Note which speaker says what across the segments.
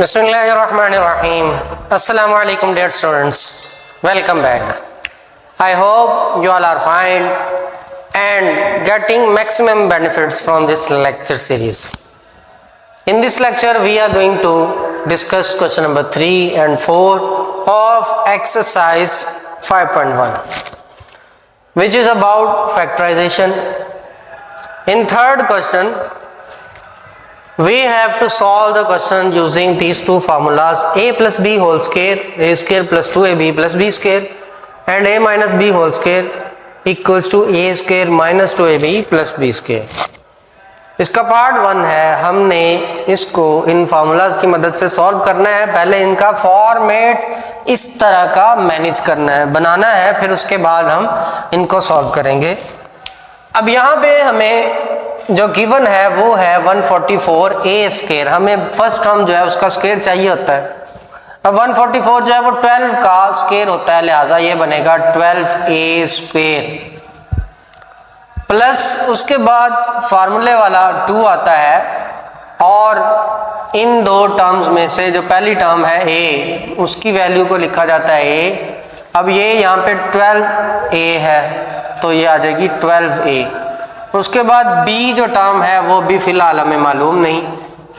Speaker 1: Bismillahirrahmanirrahim. Assalamu alaikum dear students. Welcome back. I hope you all are fine and getting maximum benefits from this lecture series. In this lecture we are going to discuss question number 3 and 4 of exercise 5.1, which is about factorization. In third question we have to solve the question using these two formulas: a plus b whole square, a square plus 2ab plus b square, and a minus b whole square equals to a square minus 2ab plus b square. इसका part 1 है, हमने इसको इन formulas की मदद से solve करना है। पहले इनका फॉर्मेट इस तरह का मैनेज करना है, बनाना है, फिर उसके बाद हम इनको सॉल्व करेंगे। अब यहाँ पे हमें जो गिवन है वो है 144 ए स्क्वायर। हमें फर्स्ट टर्म जो है उसका स्क्वायर चाहिए होता है। अब 144 जो है वो 12 का स्क्वायर होता है, लिहाजा ये बनेगा 12 ए स्क्वायर प्लस उसके बाद फार्मूले वाला 2 आता है, और इन दो टर्म्स में से जो पहली टर्म है ए, उसकी वैल्यू को लिखा जाता है ए। अब ये यहाँ पे 12 ए है तो ये आ जाएगी 12 ए। उसके बाद b जो टर्म है वो भी फिलहाल हमें मालूम नहीं।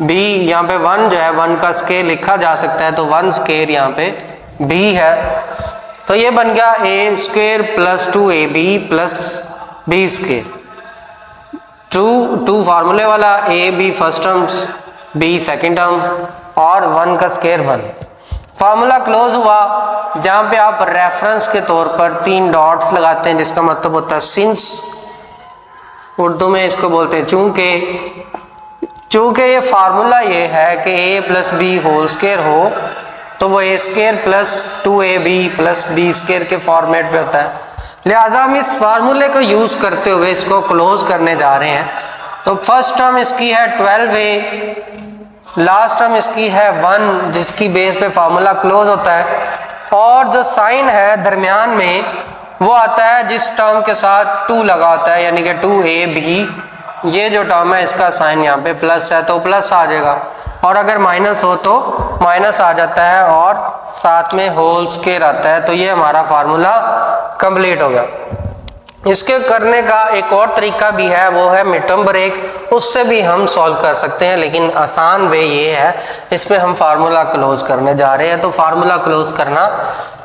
Speaker 1: b यहाँ पे 1 जो है 1 का स्क्वायर लिखा जा सकता है, तो 1 स्क्वायर यहाँ पे b है, तो ये बन गया a square plus 2ab plus b square. 2 फार्मूले वाला, ab first term, b second term, और 1 का स्क्वायर 1। फार्मूला क्लोज हुआ, जहाँ पे आप रेफरेंस के तौर पर 3 डॉट्स लगाते हैं, जिसका मतलब होता है सिंस, उर्दू में इसको बोलते हैं चूंकि ये फार्मूला ये है कि a plus b whole square हो, तो वो a square plus 2ab plus b square के फॉर्मेट पे होता है। लिहाजा हम इस फार्मूले को यूज करते हुए इसको क्लोज करने जा रहे हैं। तो फर्स्ट टर्म इसकी है 12a, लास्ट टर्म इसकी है 1, जिसकी बेस पे फार्मूला क्लोज होता है, और जो साइन है दरमियान में वो आता है जिस टर्म के साथ 2 लगा होता है, यानी कि 2ab। ये जो टर्म है इसका साइन यहाँ पे प्लस है तो प्लस आ जाएगा, और अगर माइनस हो तो माइनस आ जाता है, और साथ में होल स्क्वायर आता है। तो ये हमारा फार्मूला कंप्लीट हो गया। इसके करने का एक और तरीका भी है, वो है मिड टर्म ब्रेक। उससे भी हम सॉल्व कर सकते हैं, लेकिन आसान वे ये है, इसमें हम फार्मूला क्लोज करने जा रहे हैं। तो फार्मूला क्लोज करना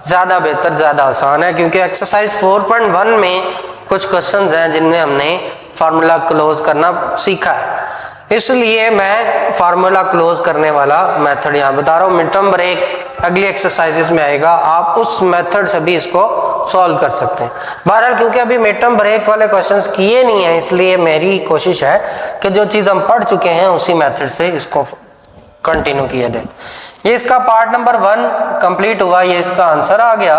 Speaker 1: ज़्यादा बेहतर, ज़्यादा आसान है, क्योंकि एक्सरसाइज 4.1 में कुछ क्वेश्चंस हैं जिनमें हमने फार्मूला क्लोज करना सीखा है। इसलिए मैं फार्मूला क्लोज करने वाला मेथड यहाँ बता रहा हूँ। मिड टर्म ब्रेक अगली एक्सरसाइजेस में आएगा, आप उस मेथड से भी इसको सॉल्व कर सकते हैं। बहरहाल क्योंकि अभी मिड टर्म ब्रेक वाले क्वेश्चंस किए नहीं हैं, इसलिए मेरी कोशिश है कि जो चीज़ हम पढ़ चुके हैं उसी मेथड से इसको कंटिन्यू किया जाए। ये इसका पार्ट नंबर 1 कंप्लीट हुआ, ये इसका आंसर आ गया।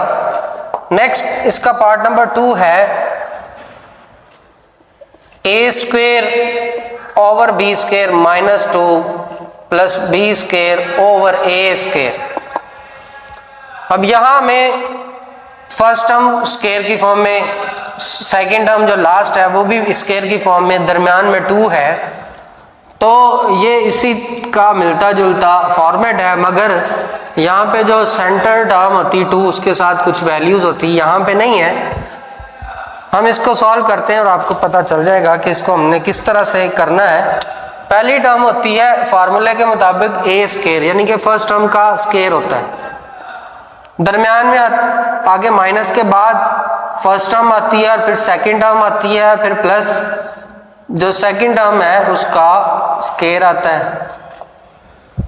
Speaker 1: नेक्स्ट इसका पार्ट नंबर 2 है a square over b square minus 2 plus b square over a square. अब यहाँ में फर्स्ट टर्म स्क्वायर की फॉर्म में, सेकेंड टर्म जो लास्ट है वो भी स्क्वायर की फॉर्म में, दरमियान में 2 है, तो ये इसी का मिलता जुलता फॉर्मेट है। मगर यहाँ पे जो सेंटर टर्म होती 2, उसके साथ कुछ वैल्यूज होती, यहाँ पे नहीं है। हम इसको सॉल्व करते हैं और आपको पता चल जाएगा कि इसको हमने किस तरह से करना है। पहली टर्म होती है फार्मूले के मुताबिक a स्क्वायर, यानी कि फर्स्ट टर्म का स्क्वायर होता है, दरमियान में आगे माइनस के बाद फर्स्ट टर्म आती है, और फिर सेकेंड टर्म आती है, फिर प्लस जो सेकंड टर्म है उसका स्क्वायर आता है।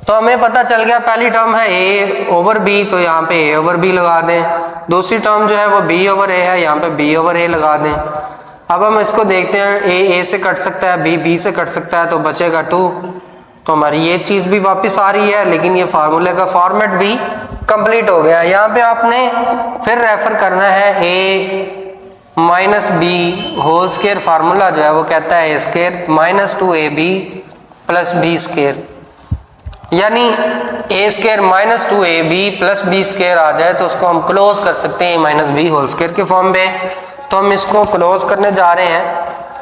Speaker 1: तो हमें पता चल गया पहली टर्म है a ओवर b, तो यहाँ पे a ओवर b लगा दें। दूसरी टर्म जो है वो b ओवर a है, यहाँ पे b ओवर a लगा दें। अब हम इसको देखते हैं, a से कट सकता है, b से कट सकता है, तो बचेगा 2। तो हमारी ये चीज़ भी वापस आ रही है, लेकिन ये फार्मूले का फॉर्मेट भी कंप्लीट हो गया। यहाँ पे आपने फिर रेफर करना है a minus B whole square. Formula जो है वो कहता है a square minus 2ab plus b square, यानी a square minus 2ab plus b square आ जाए तो उसको हम क्लोज कर सकते हैं a minus B whole square के फॉर्म में। तो हम इसको क्लोज करने जा रहे हैं।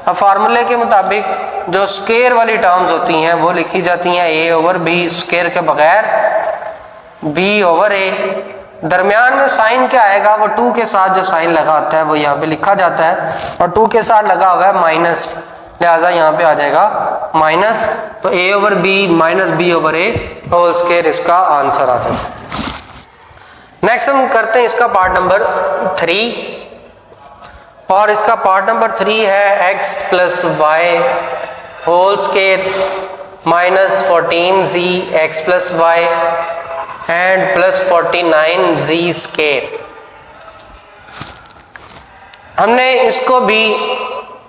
Speaker 1: अब फार्मूले के मुताबिक जो स्क्वायर वाली टर्म्स होती हैं वो लिखी जाती हैं a ओवर b स्क्वायर के बगैर, बी ओवर ए, दरमियान में साइन क्या आएगा, वो 2 के साथ जो साइन लगा होता है वो यहाँ पे लिखा जाता है, और 2 के साथ लगा हुआ है माइनस, लिहाजा यहाँ पे आ जाएगा माइनस, तो A over B minus B over A whole square इसका आंसर आता है। नेक्स्ट हम करते हैं इसका पार्ट नंबर 3, और इसका पार्ट नंबर 3 है x plus y whole square minus 14z x plus y and plus 49z square. हमने इसको भी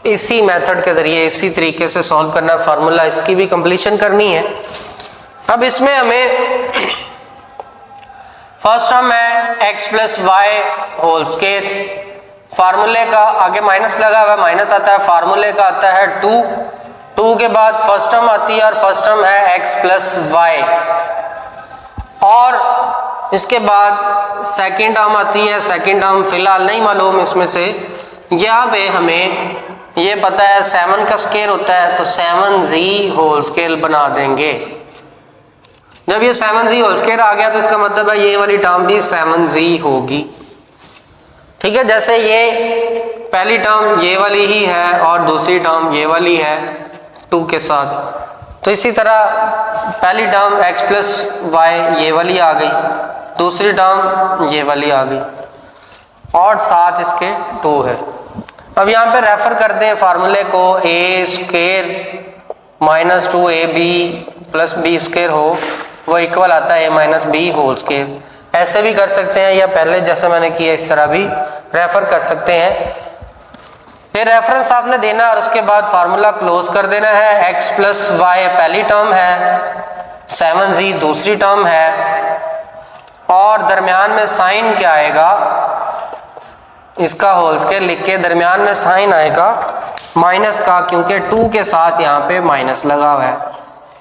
Speaker 1: इसी मेथड के जरिए इसी तरीके से सॉल्व करना है, फार्मूला इसकी भी कंप्लीशन करनी है। अब इसमें हमें फर्स्ट टर्म है x plus y whole square, फार्मूले का आगे माइनस लगा हुआ है, माइनस आता है, फार्मूले का आता है 2 के बाद फर्स्ट टर्म आती है और फर्स्ट टर्म है x प्लस वाई, और इसके बाद सेकेंड टर्म आती है, सेकेंड टर्म फिलहाल नहीं मालूम इसमें से। यहाँ पे हमें ये पता है 7 का स्क्वायर होता है, तो 7z होल स्क्वायर बना देंगे। जब ये 7z होल स्क्वायर आ गया तो इसका मतलब है ये वाली टर्म भी 7z होगी, ठीक है। जैसे ये पहली टर्म ये वाली ही है और दूसरी टर्म ये वाली है 2 के साथ, तो इसी तरह पहली टर्म x प्लस वाई ये वाली आ गई, दूसरी टर्म ये वाली आ गई, और साथ इसके 2 है। अब यहाँ पे रेफर करते हैं फार्मूले को, A square minus 2ab plus B square हो वो इक्वल आता है a minus B whole square. ऐसे भी कर सकते हैं या पहले जैसे मैंने किया इस तरह भी रेफर कर सकते हैं। ये रेफरेंस आपने देना और उसके बाद फार्मूला क्लोज कर देना है। x प्लस वाई पहली टर्म है, 7z दूसरी टर्म है, और दरमियान में साइन क्या आएगा, इसका होल स्क्वायर लिख के दरमियान में साइन आएगा माइनस का, क्योंकि 2 के साथ यहाँ पे माइनस लगा हुआ है,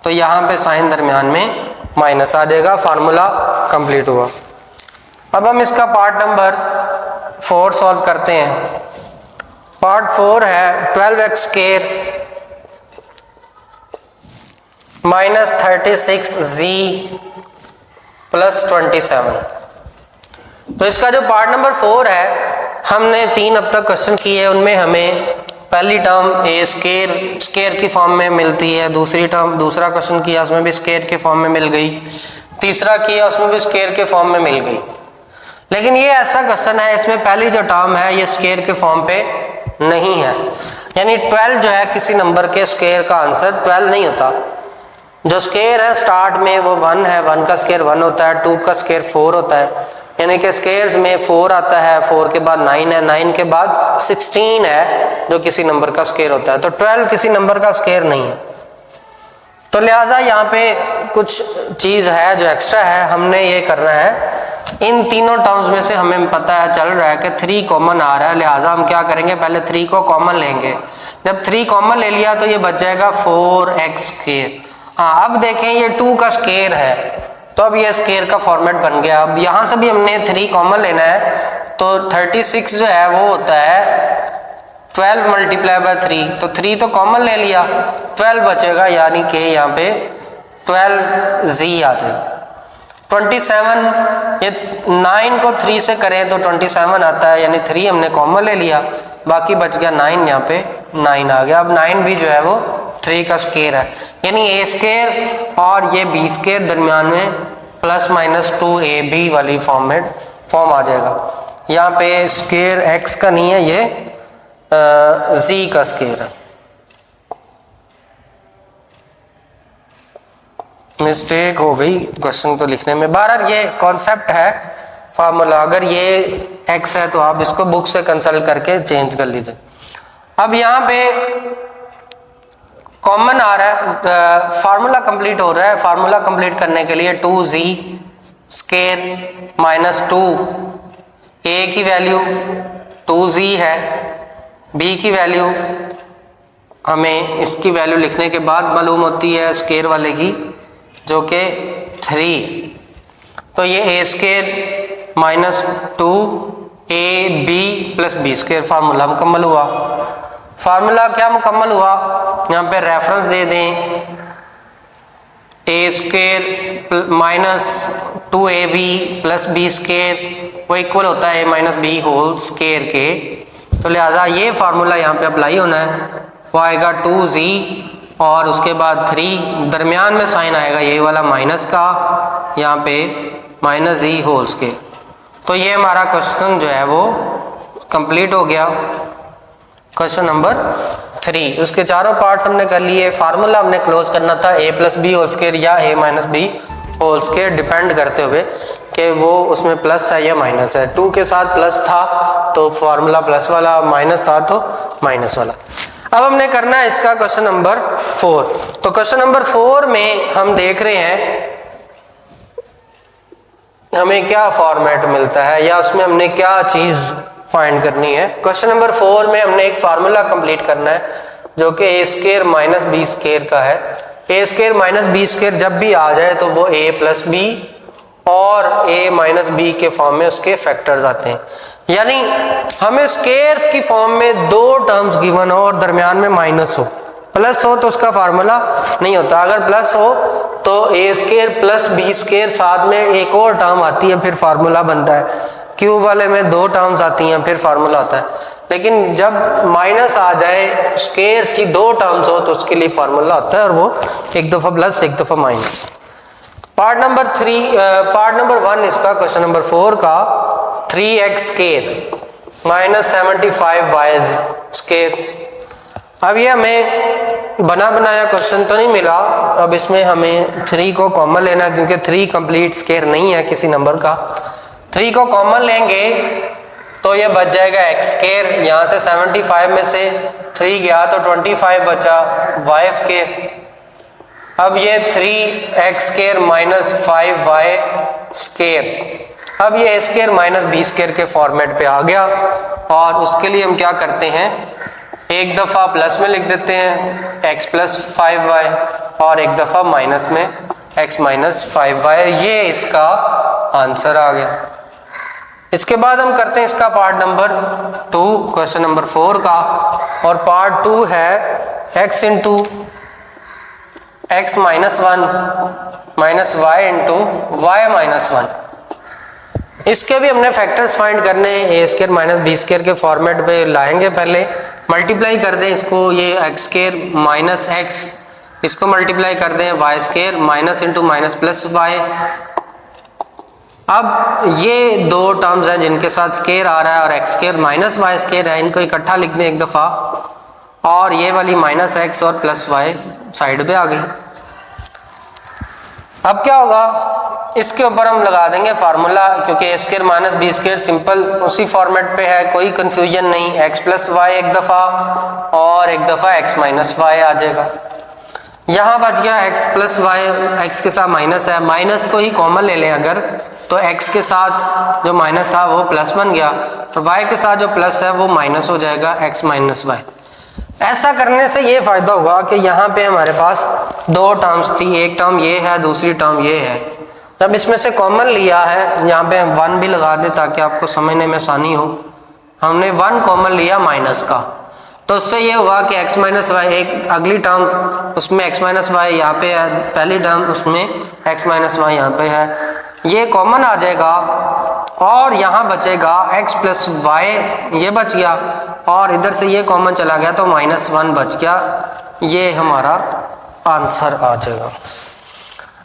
Speaker 1: तो यहाँ पे साइन दरमियान में माइनस आ जाएगा। फार्मूला कंप्लीट हुआ। अब हम इसका पार्ट नंबर 4 सॉल्व करते हैं। पार्ट 4 है 12x square minus 36z plus 27। तो इसका जो पार्ट नंबर 4 है, हमने 3 अब तक क्वेश्चन किए हैं, उनमें हमें पहली टर्म ए स्क्वायर की फॉर्म में मिलती है, दूसरी टर्म दूसरा क्वेश्चन किया उसमें भी स्क्वायर के फॉर्म में मिल गई, तीसरा किया उसमें भी स्क्वायर के फॉर्म में मिल गई। लेकिन ये ऐसा क्वेश्चन है इसमें पहली जो टर्म है ये स्क्वायर के फॉर्म पे नहीं है, यानी 12 जो है किसी नंबर के स्क्वायर का आंसर 12 नहीं होता। जो स्क्वायर है स्टार्ट में वो 1 है, 1 का स्क्वायर 1 होता है, 2 का स्क्वायर 4 होता है, यानी कि स्क्वायर्स में 4 आता है, 4 के बाद 9 है, 9 के बाद 16 है जो किसी नंबर का स्क्वायर होता है, तो 12 किसी नंबर का स्क्वायर नहीं है। तो लिहाजा यहाँ पे कुछ चीज़ है जो एक्स्ट्रा है, हमने ये करना है इन तीनों टर्म्स में से हमें पता है चल रहा है कि 3 कॉमन आ रहा है, लिहाजा हम क्या करेंगे पहले 3 को कॉमन लेंगे। जब 3 कॉमन ले लिया तो ये बच जाएगा 4x स्क्वायर। हाँ अब देखें ये 2 का स्क्वायर है, तो अब ये स्क्वायर का फॉर्मेट बन गया। अब यहाँ से भी हमने 3 कॉमन लेना है, तो 36 जो है वो होता है 12 मल्टीप्लाई बाय 3, तो 3 तो कॉमन ले लिया, 12 बचेगा, यानी कि यहाँ पे 12z आ जाएगा। 27 ये 9 को 3 से करें तो 27 आता है, यानी 3 हमने कॉमन ले लिया, बाकी बच गया 9, यहाँ पे 9 आ गया। अब 9 भी जो है वो 3 का स्क्वायर है, यानी a स्क्वायर और ये b स्क्वायर दरमियान में प्लस माइनस 2ab वाली फॉर्म आ जाएगा। यहाँ पे स्क्वायर x का नहीं है, ये z का स्क्वायर है। मिस्टेक हो गई क्वेश्चन तो लिखने में। बहरहाल ये कॉन्सेप्ट है फार्मूला, अगर ये x है तो आप इसको बुक से कंसल्ट करके चेंज कर लीजिए। अब यहाँ पे कॉमन आ रहा है, फार्मूला कंप्लीट हो रहा है। फार्मूला कंप्लीट करने के लिए 2z स्क्वायर माइनस 2, a की वैल्यू 2z है, b की वैल्यू हमें इसकी वैल्यू लिखने के बाद मालूम होती है स्क्वायर वाले की, जो कि 3, तो ये a square minus 2ab plus b square formula मुकम्मल हुआ। फार्मूला क्या मुकम्मल हुआ, यहाँ पे रेफरेंस दे दें A square minus 2ab plus B square वो इक्वल होता है a minus B whole square के। तो लिहाजा ये फार्मूला यहाँ पे अप्लाई होना है, वो आएगा 2z और उसके बाद 3, दरमियान में साइन आएगा ये वाला माइनस का, यहाँ पे माइनस z होल स्क्वायर। तो ये हमारा क्वेश्चन जो है वो कंप्लीट हो गया, क्वेश्चन नंबर 3। उसके चारों पार्ट्स हमने कर लिए। फार्मूला हमने क्लोज करना था a plus b whole square या a minus B whole square, depend करते हुए कि वो उसमें प्लस है या माइनस है। 2 के साथ प्लस था तो फार्मूला प्लस वाला, माइनस था तो माइनस वाला। अब हमने करना है इसका क्वेश्चन नंबर 4। तो क्वेश्चन नंबर 4 में हम देख रहे हैं हमें क्या फॉर्मेट मिलता है या उसमें हमने क्या चीज फाइंड करनी है। क्वेश्चन नंबर 4 में हमने एक फार्मूला कंप्लीट करना है जो कि ए स्क्वायर माइनस बी स्क्वायर का है। ए स्क्वायर माइनस बी स्क्वायर जब भी आ जाए तो वो ए प्लस बी और ए माइनस बी के फॉर्म में उसके फैक्टर्स आते हैं, यानी हमें स्क्वायर्स की फॉर्म में 2 टर्म्स गिवन हो और दरमियान में माइनस हो। प्लस हो तो उसका फार्मूला नहीं होता, अगर प्लस हो तो ए स्क्वायर प्लस बी स्क्वायर साथ में एक और टर्म आती है फिर फार्मूला बनता है। क्यूब वाले में 2 टर्म्स आती हैं फिर फार्मूला होता है, लेकिन जब माइनस आ जाए स्क्वायर्स की 2 टर्म्स हो तो उसके लिए फार्मूला होता है और वो एक दफ़ा प्लस एक दफ़ा माइनस। पार्ट नंबर 1 इसका क्वेश्चन नंबर 4 का 3x square minus 75y square. अब ये हमें बना बनाया क्वेश्चन तो नहीं मिला, अब इसमें हमें 3 को कॉमन लेना है क्योंकि 3 कंप्लीट स्क्वायर नहीं है किसी नंबर का। 3 को कॉमन लेंगे तो ये बच जाएगा एक्स स्क्वायर, यहाँ से 75 में से 3 गया तो 25 बचा वाई स्क्वायर। अब ये 3x square minus 5y square, अब ये a square minus B square के फॉर्मेट पे आ गया और उसके लिए हम क्या करते हैं, एक दफ़ा प्लस में लिख देते हैं x प्लस 5y और एक दफ़ा माइनस में x माइनस 5y। ये इसका आंसर आ गया। इसके बाद हम करते हैं इसका पार्ट नंबर 2 क्वेश्चन नंबर 4 का, और पार्ट 2 है x into x minus 1 minus y into y minus 1। इसके भी हमने फैक्टर्स फाइंड करने हैं, a square minus B square के फॉर्मेट पे लाएंगे। पहले मल्टीप्लाई कर दें इसको, ये एक्स स्क्वायर माइनस एक्स, इसको मल्टीप्लाई कर दें y square minus into minus plus y. अब ये 2 टर्म्स हैं जिनके साथ स्क्वायर आ रहा है और x square minus y square है, इनको इकट्ठा लिख दें एक दफ़ा और ये वाली माइनस एक्स और प्लस वाई साइड पे आ गई। अब क्या होगा, इसके ऊपर हम लगा देंगे फार्मूला, क्योंकि A square minus B square simple उसी फॉर्मेट पे है, कोई कंफ्यूजन नहीं। एक्स प्लस वाई एक दफ़ा और एक दफ़ा एक्स माइनस वाई आ जाएगा। यहाँ बच गया एक्स प्लस वाई, एक्स के साथ माइनस है, माइनस को ही कॉमन ले लें अगर, तो एक्स के साथ जो माइनस था वो प्लस बन गया और वाई के साथ जो प्लस है वो माइनस हो जाएगा, एक्स माइनस वाई। ऐसा करने से ये फ़ायदा हुआ कि यहाँ पे हमारे पास 2 टर्म्स थी, एक टर्म ये है दूसरी टर्म ये है। जब इसमें से कॉमन लिया है, यहाँ पे 1 भी लगा दें ताकि आपको समझने में आसानी हो, हमने 1 कॉमन लिया माइनस का, तो उससे ये हुआ कि x माइनस वाई, एक अगली टर्म उसमें x माइनस वाई यहाँ पे है, पहली टर्म उसमें x माइनस वाई यहाँ पे है, ये कॉमन आ जाएगा और यहाँ बचेगा x प्लस वाई, ये बच गया और इधर से ये कॉमन चला गया तो माइनस 1 बच गया। ये हमारा आंसर आ जाएगा।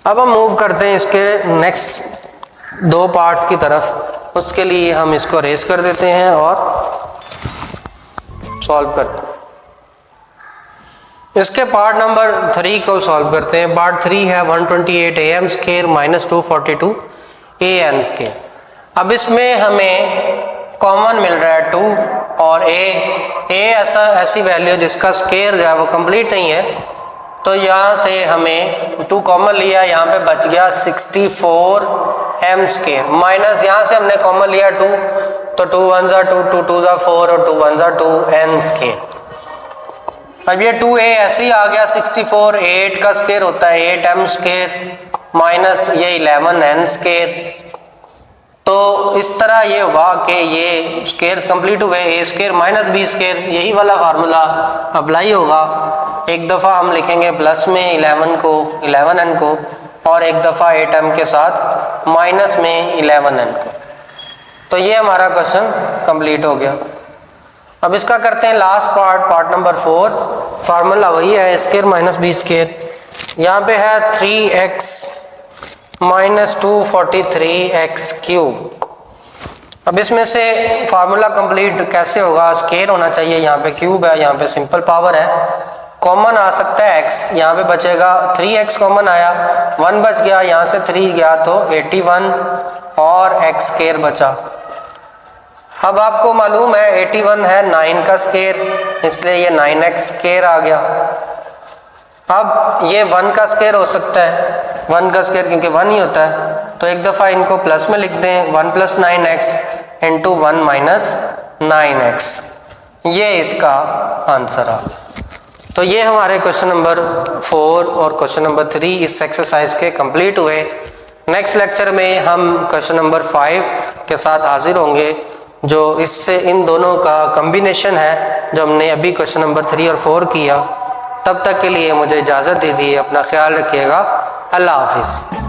Speaker 1: अब हम मूव करते हैं इसके नेक्स्ट 2 पार्ट्स की तरफ। उसके लिए हम इसको रेस कर देते हैं और सॉल्व करते हैं। इसके पार्ट नंबर 3 को सॉल्व करते हैं। पार्ट 3 है 128 am square minus 242 an square. अब इसमें हमें कॉमन मिल रहा है 2 और a ऐसी वैल्यू जिसका स्क्वायर जो है वो कंप्लीट नहीं है, तो यहाँ से हमें 2 कॉमन लिया, यहाँ पे बच गया 64 m स्क्वायर, माइनस यहाँ से हमने कॉमन लिया 2, तो 2 1 जा 2, 2 2 जा 4 और 2 1 जा 2 n स्क्वायर। अब ये 2a ऐसे ही आ गया 64, 8 का स्क्वायर होता है 8 m स्क्वायर माइनस ये 11 n स्क्वायर। तो इस तरह ये हुआ कि ये स्केयर्स कंप्लीट हुए, ए स्केयर माइनस बी स्केयर, यही वाला फार्मूला अप्लाई होगा। एक दफ़ा हम लिखेंगे प्लस में 11n को और एक दफ़ा 8m के साथ माइनस में 11n को। तो ये हमारा क्वेश्चन कंप्लीट हो गया। अब इसका करते हैं लास्ट पार्ट नंबर 4। फार्मूला वही है, ए स्केयर माइनस बी स्केयर। यहाँ पे है 3x माइनस 243x क्यूब। अब इसमें से फार्मूला कंप्लीट कैसे होगा? स्केयर होना चाहिए, यहाँ पे क्यूब है, यहाँ पे सिंपल पावर है, कॉमन आ सकता है x, यहाँ पे बचेगा 3x कॉमन आया, 1 बच गया, यहाँ से 3 गया तो 81 और x स्केयर बचा। अब आपको मालूम है 81 है 9 का स्केयर, इसलिए ये 9x स्केयर आ गया। अब ये 1 का स्केयर हो सकता है, 1 का स्केयर क्योंकि 1 ही होता है, तो एक दफ़ा इनको प्लस में लिख दें, 1 + 9x इंटू 1 - 9x, ये इसका आंसर आ गया। तो ये हमारे क्वेश्चन नंबर 4 और क्वेश्चन नंबर 3 इस एक्सरसाइज के कंप्लीट हुए। नेक्स्ट लेक्चर में हम क्वेश्चन नंबर 5 के साथ हाजिर होंगे, जो इससे इन दोनों का कॉम्बिनेशन है जो हमने अभी क्वेश्चन नंबर 3 और 4 किया। तब तक के लिए मुझे इजाज़त दीजिए, अपना ख्याल रखिएगा, अल्लाह हाफिज़।